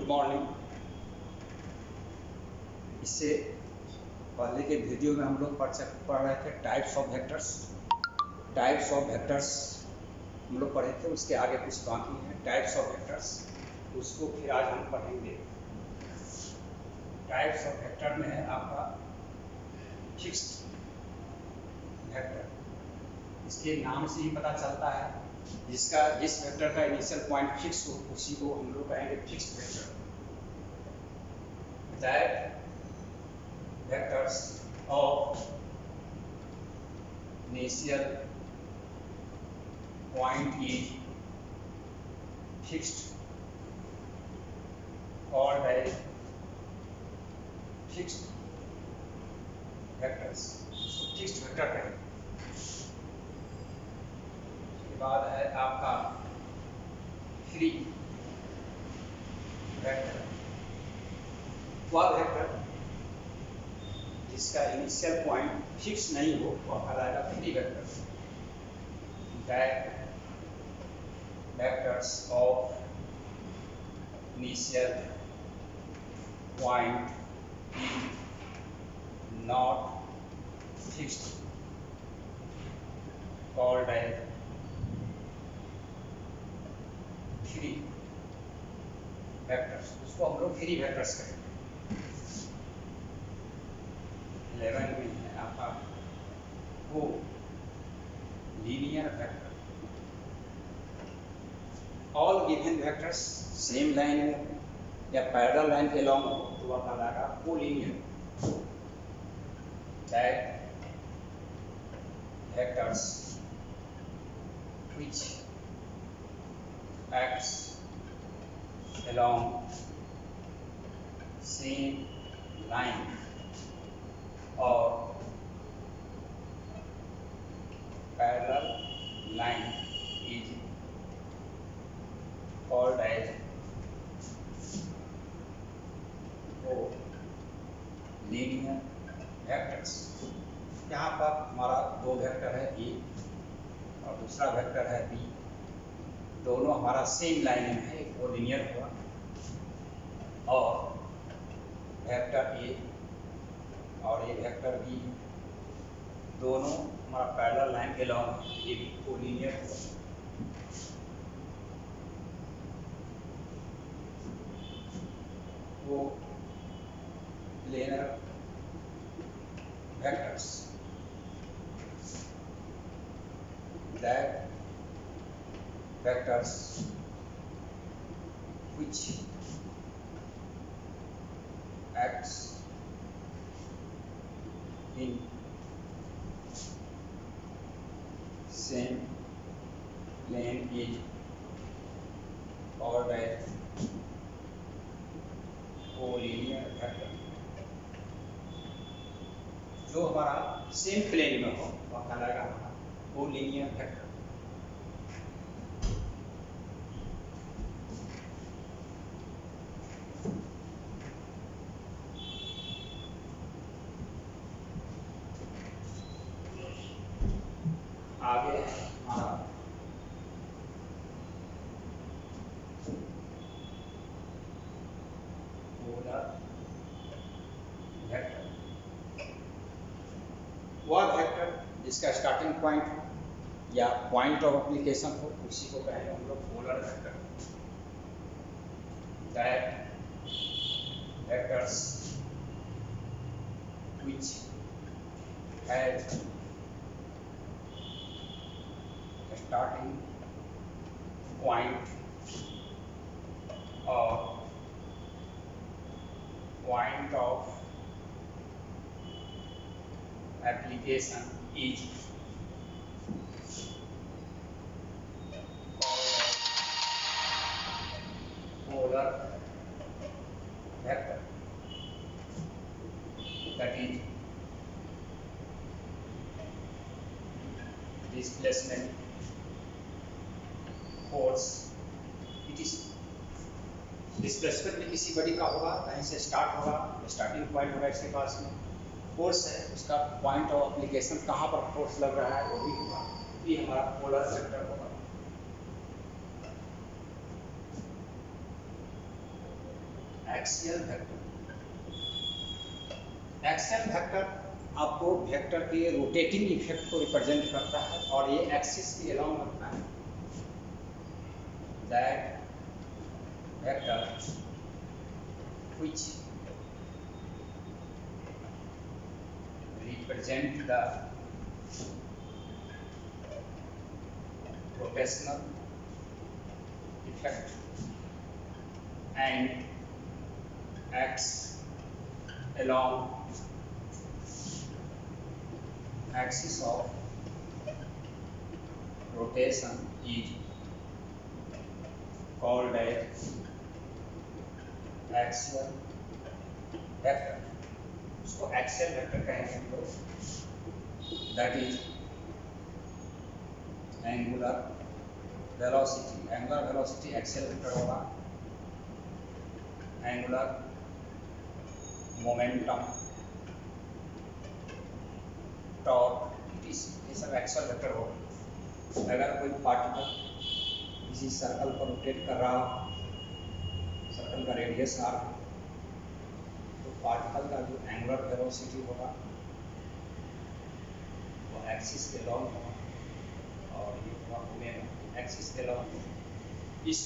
Good morning. इससे पहले के वीडियो में हम लोग पढ़ रहे थे types of vectors. Types of vectors हम लोग पढ़े थे, उसके आगे कुछ बाकी है टाइप्स ऑफ वेक्टर्स, उसको फिर आज हम पढ़ेंगे। टाइप्स ऑफ वेक्टर में है आपका फिक्स्ड वेक्टर। इसके नाम से ही पता चलता है, जिस वेक्टर का इनिशियल पॉइंट फिक्स हो उसी को हम लोग कहेंगे fixed vector. That vectors of initial point is fixed or by fixed vectors, fixed vector है। उसके बाद है आपका फ्री वेक्टर। वह वेक्टर जिसका इनिशियल पॉइंट फिक्स नहीं हो वह कहलाएगा free vector. That vectors of initial point is not fixed called as free vectors. उसको हम लोग फ्री वेक्टर्स कहेंगे। 11 में है आपका वो linear vector. All given vectors same line में या पैरेलल लाइन के लॉन्ग हो तो वह कहलाएगा collinear. That vectors which acts along same line or parallel line is called as linear vectors। यहाँ पर हमारा दो वेक्टर है ए और दूसरा वेक्टर है बी, दोनों हमारा सेम लाइन में है, वो लीनियर हुआ। और वेक्टर ए और ये वेक्टर बी दोनों हमारा पैरेलल लाइन के लॉन्ग, ये भी कोलिनियर हुआ। वो planar vectors. That vectors which acts in same plane is called as collinear vector. जो हमारा सेम प्लेन में हो वह कहलाएगा हमारा कोलिनियर वेक्टर। आगे हमारा पोलर वेक्टर। वह वेक्टर जिसका स्टार्टिंग पॉइंट या पॉइंट ऑफ एप्लीकेशन हो उसी को कहेंगे हम लोग polar vector. That vectors which have starting point or point of application is polar vector। That is displacement force। It is displacement में किसी बॉडी का होगा, कहीं से स्टार्ट होगा, स्टार्टिंग पॉइंट होगा इसके पास में, फोर्स है उसका पॉइंट ऑफ एप्लीकेशन कहाँ पर फोर्स लग रहा है वो भी होगा, ये हमारा पोलर वेक्टर होगा। Axial vector. एक्सियल वेक्टर आपको वेक्टर के रोटेटिंग इफेक्ट को रिप्रेजेंट करता है और ये एक्सिस के अलाउंग होता है। That vector which represent the rotational effect and acts along axis of rotation is called as axial vector। उसको एक्सियल वेक्टर कहेंगे हम लोग। That is angular velocity. Angular velocity axial vector होगा। एंगुलर मोमेंटम, टॉर्क, ये सब axial vector होगा। अगर कोई पार्टिकल किसी सर्कल पर रोटेट कर रहा हो, सर्कल का रेडियस आर, तो पार्टिकल का जो एंगुलर वेलोसिटी होगा वो एक्सिस के लॉन्ग होगा और ये होगा ओमेगा एक्सिस के लॉन्ग। इस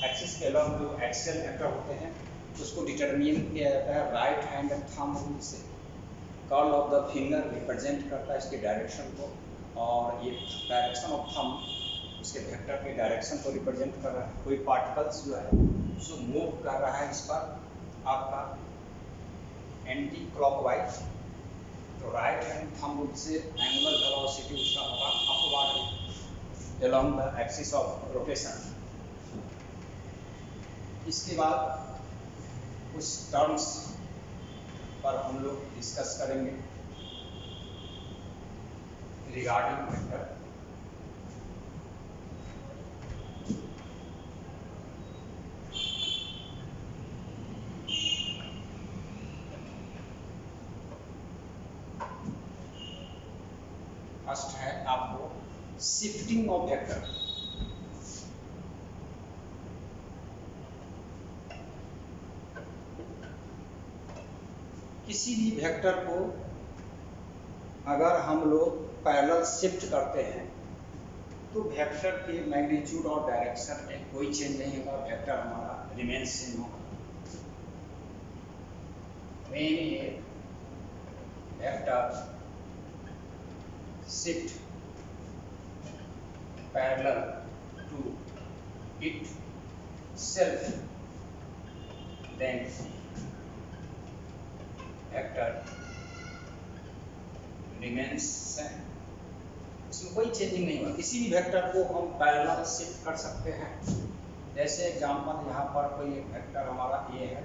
एक्सिस के लॉन्ग जो एक्सियल वेक्टर होते हैं उसको डिटरमिन किया जाता है राइट हैंड थंब रूल से। Curl of the finger represent करता है इसके डायरेक्शन को और ये डायरेक्शन ऑफ थंब उसके वेक्टर के डायरेक्शन को रिप्रेजेंट कर रहा है। कोई पार्टिकल्स जो है उसको मूव कर रहा है इस पर आपका एंटी क्लॉकवाइज, तो राइट हैंड थंब रूल से एंगुलर वेलोसिटी उसका होगा upward along the axis of rotation. इसके बाद कुछ टर्म्स पर हम लोग डिस्कस करेंगे रिगार्डिंग वेक्टर। फर्स्ट है आपको शिफ्टिंग ऑफ वेक्टर। किसी भी वेक्टर को अगर हम लोग पैरेलल शिफ्ट करते हैं तो वेक्टर के मैग्नीट्यूड और डायरेक्शन में कोई चेंज नहीं होगा, वेक्टर हमारा रिमेन्स सेम होगा। when a vector shift parallel to itself, then vector remains same। इसमें कोई चेंजिंग नहीं होगा। किसी भी वेक्टर को हम पैरेलल शिफ्ट कर सकते हैं। जैसे एग्जांपल यहाँ पर कोई एक वेक्टर हमारा ए है,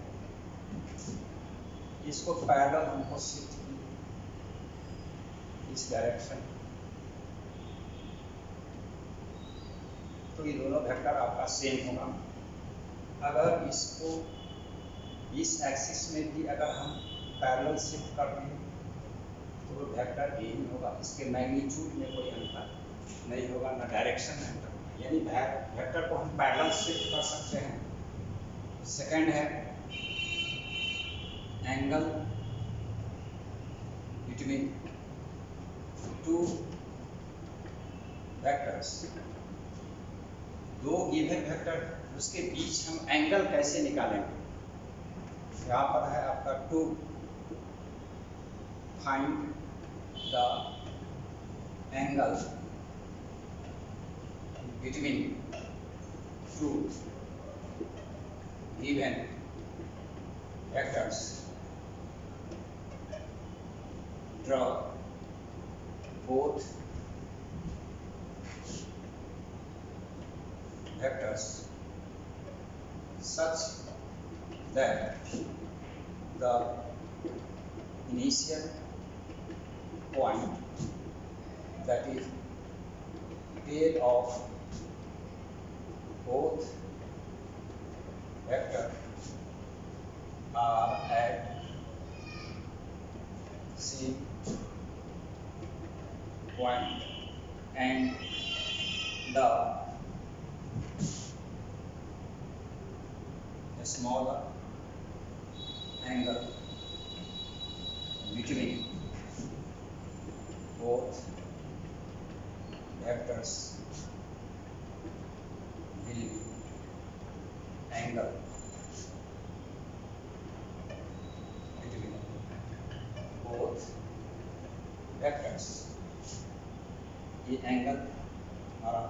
इसको पैरेलल हमको शिफ्ट की इस डायरेक्शन, तो ये दोनों वेक्टर आपका सेम होगा। अगर इसको इस एक्सिस में भी अगर हम पैरेलल शिफ्ट कर दें तो वो वेक्टर ए ही होगा, इसके मैग्नीट्यूड में कोई अंतर नहीं होगा, ना डायरेक्शन में अंतर होगा। यानी वेक्टर को हम पैरेलल शिफ्ट कर सकते हैं। सेकंड है एंगल बिटवीन टू वेक्टर्स। दो गिवन वेक्टर उसके बीच हम एंगल कैसे निकालेंगे। यहाँ पर है आपका to find the angle between two given vectors. Draw both vectors such that the initial point, that is tail of both vectors, are at same point and the smaller angle between both vectors will be angle between both vectors. ये angle हमारा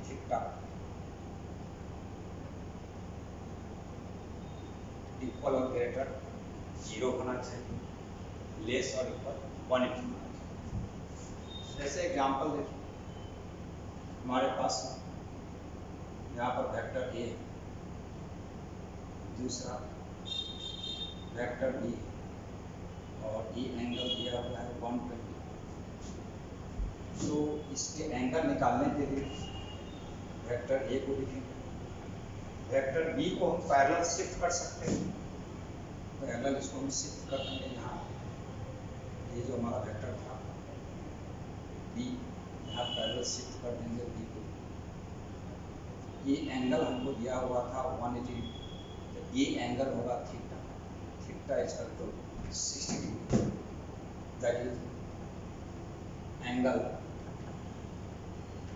theta equal और greater 0 होना चाहिए, less और equal 180 होना चाहिए। जैसे example देखिए, हमारे पास यहाँ पर वेक्टर ए है, दूसरा वेक्टर बी और ये एंगल दिया हुआ है 120। तो इसके एंगल निकालने के लिए वेक्टर ए को लिखेंगे, वेक्टर बी को हम पैरेलल शिफ्ट कर सकते हैं, पैरेलल इसको हम शिफ्ट कर देंगे यहाँ, ये जो हमारा वेक्टर था बी, यहाँ पैरेलल शिफ्ट कर देंगे बी को। ये एंगल हमको दिया हुआ था 180, तो ये एंगल होगा theta, theta is equal to 60 degree, that is angle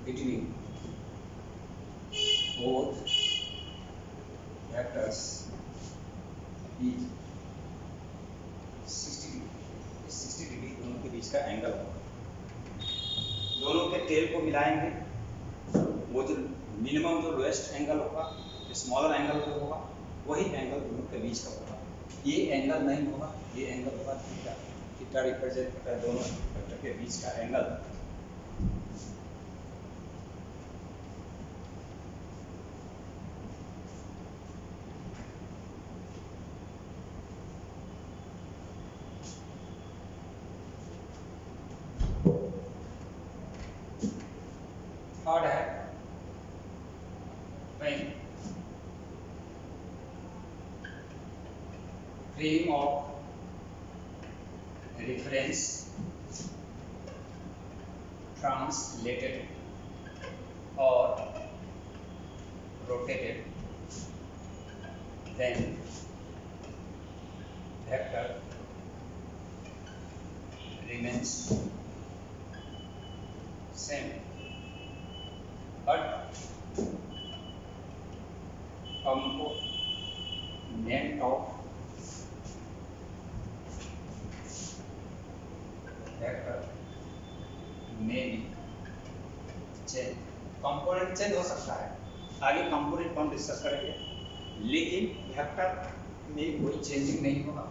between both vectors is 60 degree. 60 डिग्री दोनों के बीच का एंगल होगा। दोनों के टेल को मिलाएंगे, वो जो मिनिमम जो लोएस्ट एंगल होगा, स्मॉलर एंगल जो होगा, वही एंगल दोनों के बीच का होगा। ये एंगल नहीं होगा, ये एंगल होगा थीटा। थीटा रिप्रेजेंट करता है दोनों वेक्टर के बीच का एंगल। थर्ड है when frame of reference translated or rotated, then vector remains same, but component of vector may be change. Component change हो सकता है, आगे कंपोनेंट को हम डिस्कस करेंगे, लेकिन वेक्टर में कोई चेंजिंग नहीं होगा।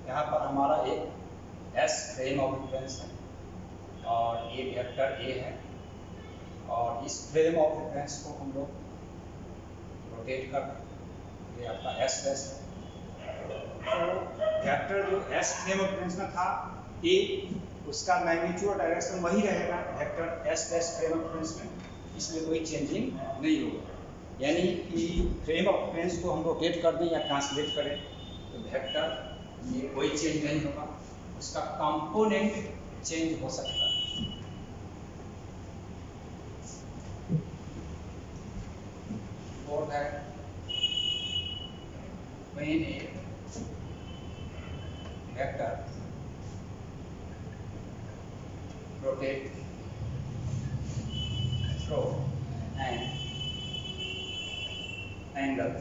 यहाँ पर हमारा एक एस फ्रेम ऑफ रेफरेंस है और ये वेक्टर ए है, और इस फ्रेम ऑफ रेफरेंस को हम लोग रोटेट कर, ये आपका एस बेस है। तो वेक्टर जो एस फ्रेम ऑफ रेफरेंस में था ए, उसका मैग्नीट्यूड डायरेक्शन वही रहेगा vector S base frame of reference में, इसमें कोई चेंजिंग नहीं होगा। यानी कि फ्रेम ऑफ रेफरेंस को हम रोटेट कर दें या ट्रांसलेट करें तो वेक्टर में कोई चेंज नहीं होगा, उसका कंपोनेंट चेंज हो सकता है। फोर्थ है when a vector rotate through an angle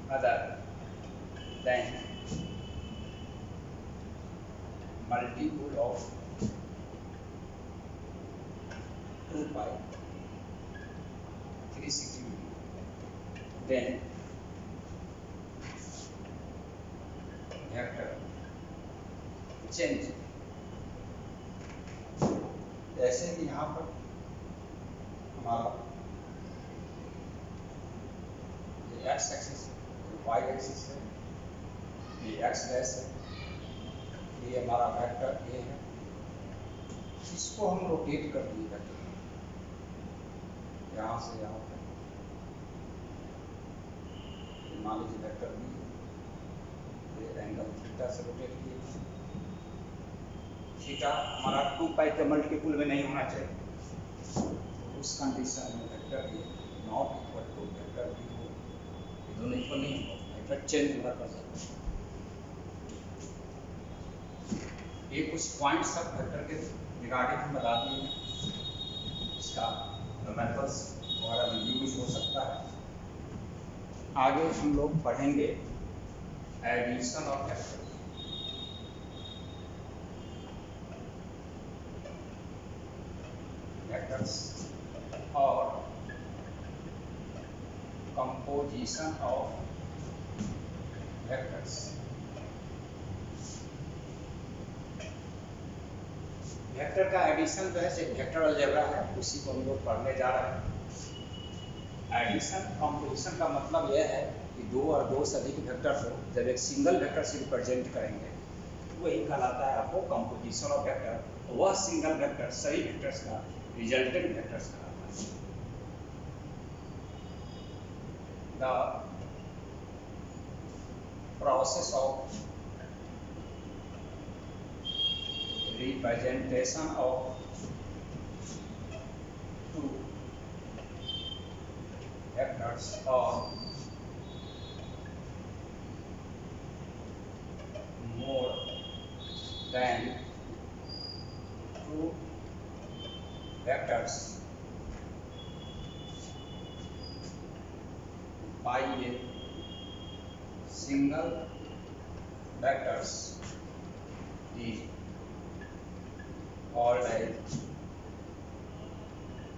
other than multiple of 2 pi 360 degree, then vector change। जैसे कि यहाँ पर हमारा ये एक्स एक्सिस है, वाई एक्सिस है, ये एक्स डैश है, ये हमारा वेक्टर ए है, इसको हम रोटेट कर दिए वेक्टर यहाँ से यहाँ पर, मान लीजिए वेक्टर बी, ये एंगल थीटा से रोटेट किए। थीटा हमारा 2 पाई के मल्टीपुल में नहीं होना चाहिए, तो उस कंडीशन में vector A not equal to vector B हो, ये दोनों इक्वल नहीं होगा, वेक्टर चेंज पूरा कर सकते हैं। ये कुछ पॉइंट्स सब वेक्टर के रिगार्डिंग हम बता दिए हैं, इसका मेथड्स वगैरह भी यूज हो सकता है। आगे हम लोग पढ़ेंगे एडिशन ऑफ वेक्टर। वेक्टर्स और कंपोजिशन ऑफ वेक्टर्स। वेक्टर का एडिशन जो है एक वेक्टर अलजेब्रा है, उसी को हम लोग पढ़ने जा रहे हैं। एडिशन कंपोजिशन का मतलब यह है कि दो और दो से अधिक वेक्टर को जब एक सिंगल वेक्टर से रिप्रेजेंट करेंगे तो वही कहलाता है आपको कंपोजिशन ऑफ वेक्टर। वह सिंगल वेक्टर सही वेक्टर्स का रिजल्टेंट वेक्टर्स कहलाता है। The process of representation of two vectors or more than two vectors by a single vectors is called as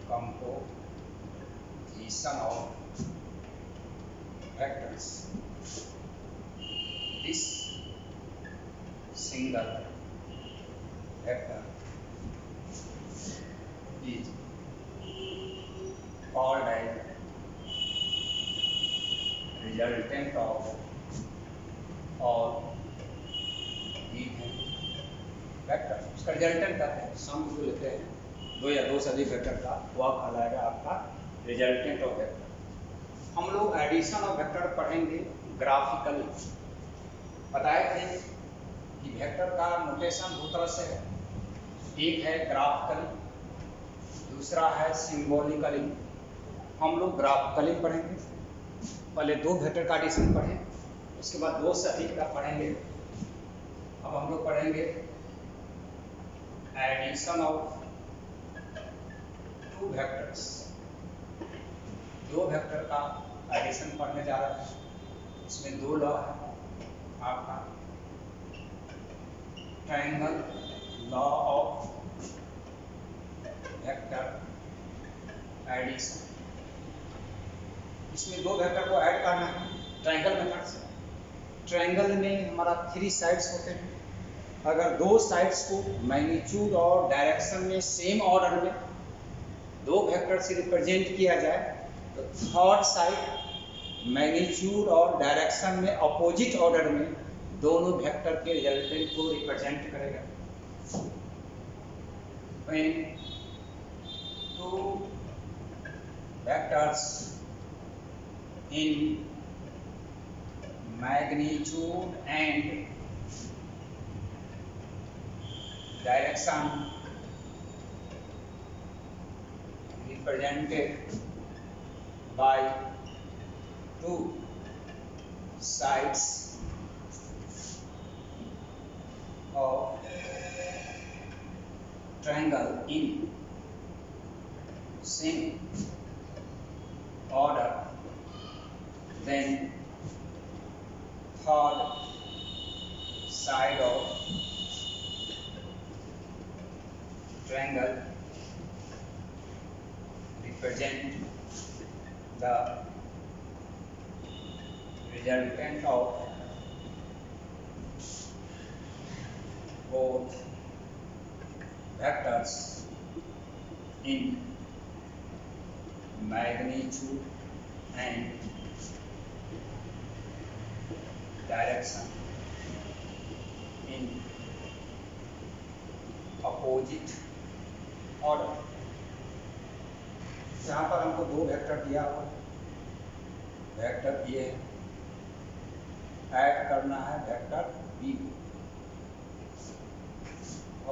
composition of vectors. This single vector is called as resultant of all given vector. उसका resultant कहते हैं, सम जो लेते हैं दो या दो से अधिक वेक्टर का, वह कहलाएगा आपका रिजल्टेंट ऑफ वेक्टर। हम लोग एडिशन ऑफ वेक्टर पढ़ेंगे ग्राफिकली। बताए थे कि वेक्टर का नोटेशन दो तरह से है, एक है ग्राफिकली, दूसरा है सिंबॉलिकली। हम लोग ग्राफिकली पढ़ेंगे, पहले दो वेक्टर का एडिशन पढ़ें, उसके बाद दो से अधिक का पढ़ेंगे। अब हम लोग पढ़ेंगे एडिशन ऑफ टू वेक्टर्स। दो वेक्टर का एडिशन पढ़ने जा रहे हैं। इसमें दो लॉ है आपका, triangle law of vector addition. इसमें दो वेक्टर को ऐड करना है ट्रायंगल मेथड से। ट्रायंगल में हमारा 3 साइड्स होते हैं। अगर दो साइड्स को मैग्नीट्यूड और डायरेक्शन में सेम ऑर्डर में दो वेक्टर से रिप्रेजेंट किया जाए तो थर्ड साइड मैग्नीट्यूड और डायरेक्शन में अपोजिट ऑर्डर में दोनों वेक्टर के रिजल्टेंट को रिप्रेजेंट करेगा। When two vectors in magnitude and direction represented by two sides of triangle in same order, then third side of triangle represent the resultant of both vectors in magnitude and direction in opposite order। यहाँ पर हमको दो vector दिया हुआ है, vector ये है, add करना है वेक्टर बी को।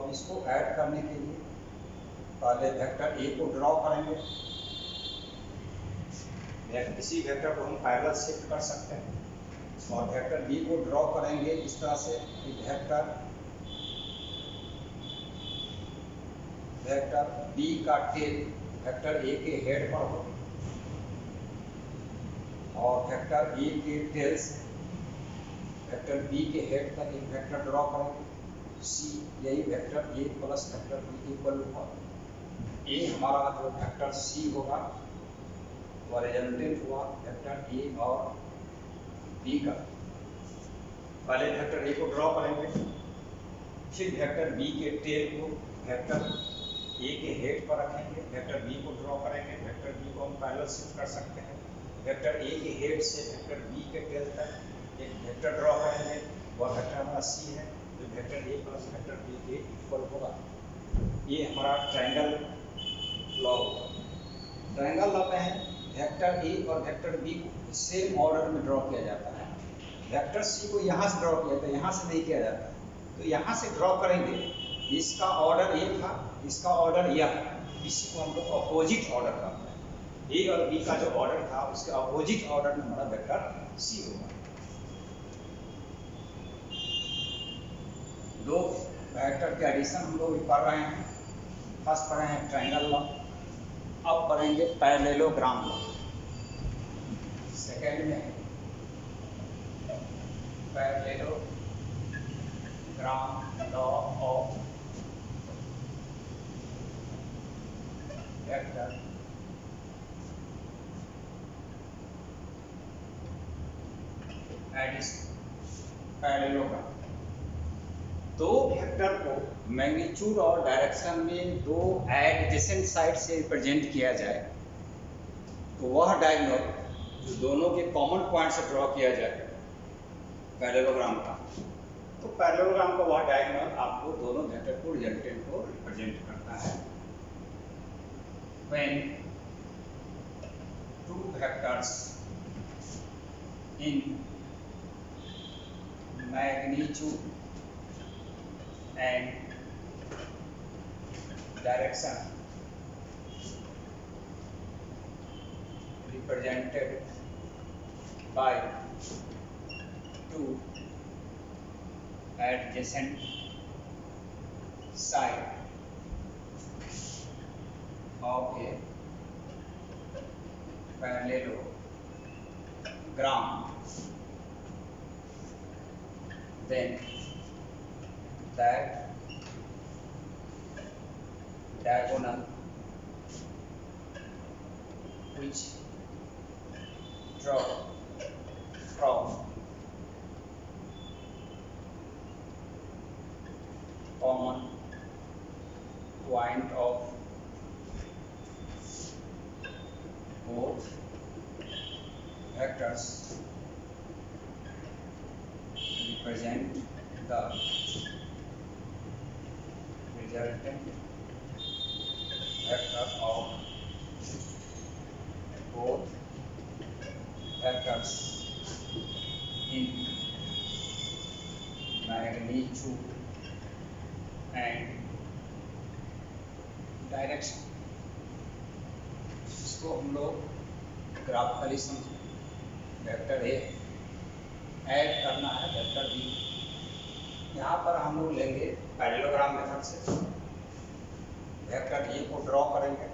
अब इसको ऐड करने के लिए पहले वेक्टर ए को ड्रॉ करेंगे। किसी वेक्टर को हम पैरेलल शिफ्ट कर सकते हैं। और वेक्टर बी को ड्रॉ करेंगे इस तरह से कि वेक्टर बी का टेल वेक्टर ए के हेड पर हो और वेक्टर ए के टेल से वेक्टर बी के हेड तक एक वेक्टर ड्रॉ करेंगे सी, यही vector A plus vector B equal होगा। ए हमारा जो वेक्टर सी होगा वो रिजल्टेंट हुआ वेक्टर ए और बी का। पहले वेक्टर ए को ड्रॉ करेंगे, फिर वेक्टर बी के टेल को वेक्टर ए के हेड पर रखेंगे, वेक्टर बी को ड्रॉ करेंगे। वेक्टर बी को हम पैरेलल शिफ्ट कर सकते हैं। वेक्टर ए के हेड से वेक्टर बी के टेल तक एक वेक्टर ड्रॉ करेंगे, वह वेक्टर हमारा सी है जो vector A plus vector B के इक्वल होगा। ये हमारा ट्रायंगल लॉ होगा। ट्रायंगल लॉ में है वेक्टर ए और वेक्टर बी को सेम ऑर्डर में ड्रॉ किया जाता है। वेक्टर सी को यहाँ से ड्रॉ किया था, यहाँ से नहीं किया जाता है, तो यहाँ से ड्रॉ करेंगे। इसका ऑर्डर ए था, इसका ऑर्डर यह है, इसी को हम लोग अपोजिट ऑर्डर करते हैं। ए और बी का जो ऑर्डर था उसके अपोजिट ऑर्डर में हमारा वेक्टर सी होगा। दो वेक्टर के एडिशन हम लोग पढ़ रहे हैं। फर्स्ट पढ़े हैं ट्रायंगल लॉ, अब पढ़ेंगे पैरेललोग्राम लॉ। सेकेंड में parallelogram law of vector addition. Parallelogram दो वेक्टर को मैग्नीट्यूड और डायरेक्शन में दो एडजेसेंट साइड से रिप्रेजेंट किया जाए तो वह डायगोनल जो दोनों के कॉमन पॉइंट से ड्रॉ किया जाए पैरेललोग्राम का, तो पैरेललोग्राम का वह डायगोनल आपको दोनों वेक्टर को रिजल्टेंट को रिप्रेजेंट करता है। When two vectors in magnitude and direction represented by two adjacent sides of a parallelogram, then that diagonal which draw from common point of both vectors represent the resultant vector of both vectors in magnitude and direction। इसको हम लोग graphically समझें। Vector A add करना है vector B, यहाँ पर हम लोग लेंगे पैरेललोग्राम मेथड से। वेक्टर ए को ड्रॉ करेंगे,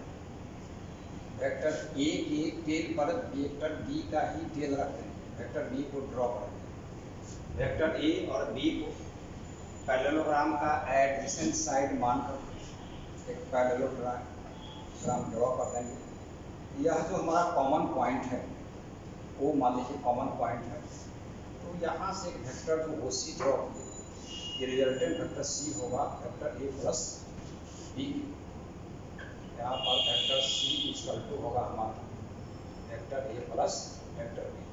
वेक्टर ए के टेल पर वेक्टर बी का ही टेल रख देंगे, वेक्टर बी को ड्रॉ करेंगे। वेक्टर ए और बी को पैरेललोग्राम का एडजेसेंट साइड मानकर एक पैरेललोग्राम ड्रॉ कर देंगे। यह जो हमारा कॉमन पॉइंट है वो मान लीजिए कॉमन पॉइंट है, तो यहाँ से एक वेक्टर जो वो सी ड्रॉ किए, ये रिजल्टेंट वेक्टर सी होगा वेक्टर ए प्लस बी। यहाँ पर वेक्टर सी इक्वल टू होगा हमारा vector A plus vector B.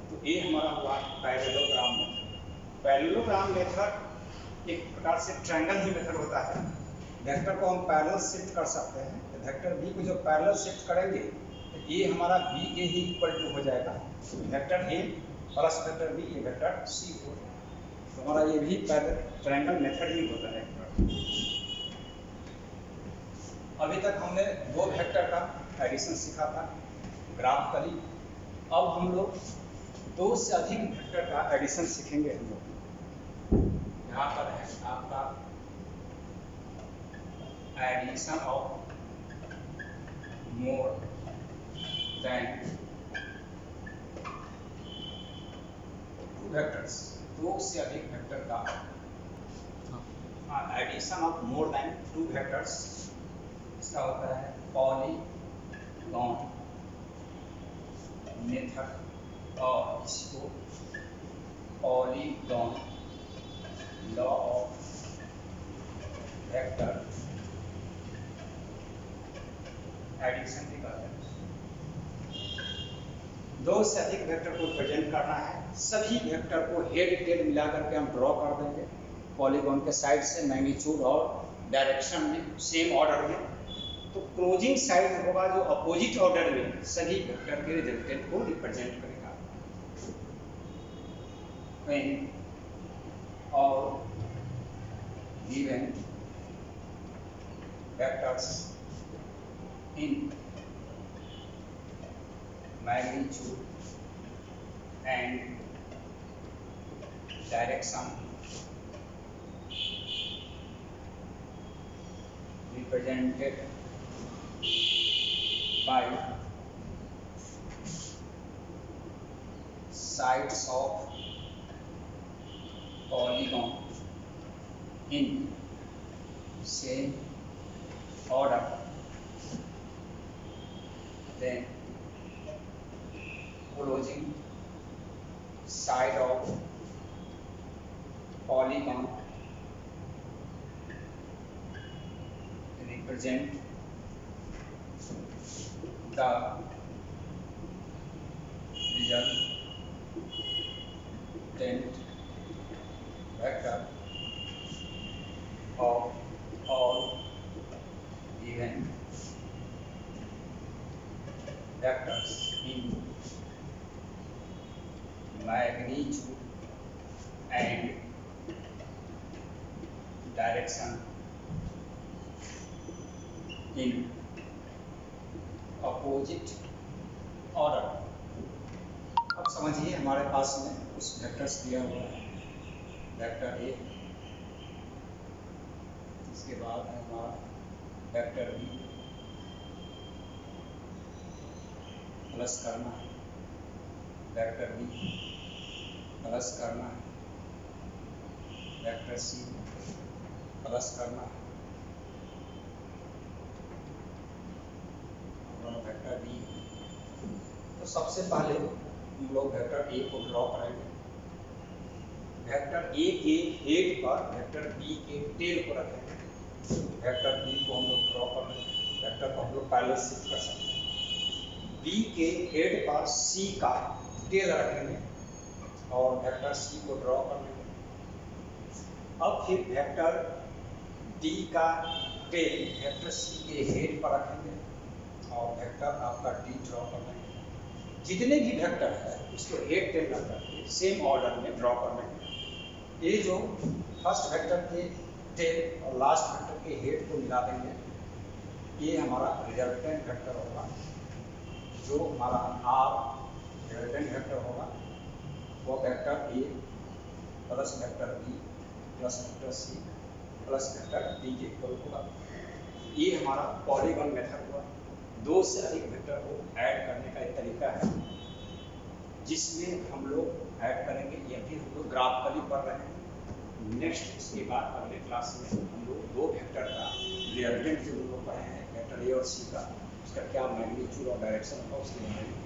तो ये हमारा हुआ पैरेललोग्राम मेथड। पैरेललोग्राम मेथड एक प्रकार से ट्रायंगल ही मेथड होता है। वेक्टर को हम पैरेलल शिफ्ट कर सकते हैं, तो वेक्टर बी को जब पैरेलल शिफ्ट करेंगे तो ये हमारा बी के ही इक्वल टू हो जाएगा vector A plus vector B, ये वेक्टर सी हो। तो हमारा ये भी ट्रायंगल मेथड ही होता है। अभी तक हमने दो वेक्टर का एडिशन सीखा था ग्राफिकली। अब हम लोग दो से अधिक वेक्टर का एडिशन सीखेंगे हम लोग। यहाँ पर है आपका addition of more than two vectors, दो से अधिक वेक्टर का addition of more than two vectors, इसका होता है पॉलीगॉन मेथड, और इसको polygon law of vector addition भी कहते हैं। दो से अधिक वेक्टर को प्रेजेंट करना है, सभी वेक्टर को हेड टेल मिला करके हम ड्रॉ कर देंगे पॉलीगॉन के साइड से, मैग्नीट्यूड और डायरेक्शन में सेम ऑर्डर में। तो क्लोजिंग साइड होगा जो अपोजिट ऑर्डर में सभी वेक्टर के रिजल्टेंट को रिप्रेजेंट करेगा। when all given vectors in magnitude and direction represented by sides of polygon in same order, then closing side of polygon represent the resultant vector of all given vectors in magnitude and direction in opposite order। अब समझिए हमारे पास में कुछ vectors दिया हुआ है, vector ए, इसके बाद है हमारा वेक्टर बी, प्लस करना है, वेक्टर बी प्लस करना है, वेक्टर सी प्लस करना है, वेक्टर बी। तो सबसे पहले हम लोग वेक्टर ए को ड्रॉ करेंगे। वेक्टर ए के हेड पर वेक्टर बी के टेल को रखेंगे। वेक्टर बी को हम लोग ड्रॉ कर लेंगे, वेक्टर को हम लोग पहले शिफ्ट कर सकते हैं। बी के हेड पर सी का टेल रखेंगे और वेक्टर सी को ड्रॉ कर लेंगे। अब फिर वेक्टर डी का टेल वेक्टर सी के हेड पर रखेंगे और वेक्टर आपका डी ड्रॉ कर लेंगे। जितने भी वेक्टर है उसको हेड टेल करके सेम ऑर्डर में ड्रॉ कर लेंगे। ये जो फर्स्ट वेक्टर के टेल और लास्ट वेक्टर के हेड को मिला देंगे, ये हमारा रिजल्टेंट वेक्टर होगा। जो हमारा आर रिजल्टेंट वेक्टर होगा वो vector A plus vector B plus vector C plus vector D के इक्वल होगा। ये हमारा पॉलीगॉन मेथड हुआ। दो से अधिक वेक्टर को ऐड करने का एक तरीका है जिसमें हम लोग ऐड करेंगे, या फिर हम लोग ग्राफिकली पढ़ रहे हैं। नेक्स्ट इसके बाद अगले क्लास में हम लोग दो वेक्टर का रिजल्टेंट जो हम लोग पढ़े हैं वेक्टर ए और सी का, उसका क्या मैग्नीट्यूड और डायरेक्शन होगा उसके बारे में।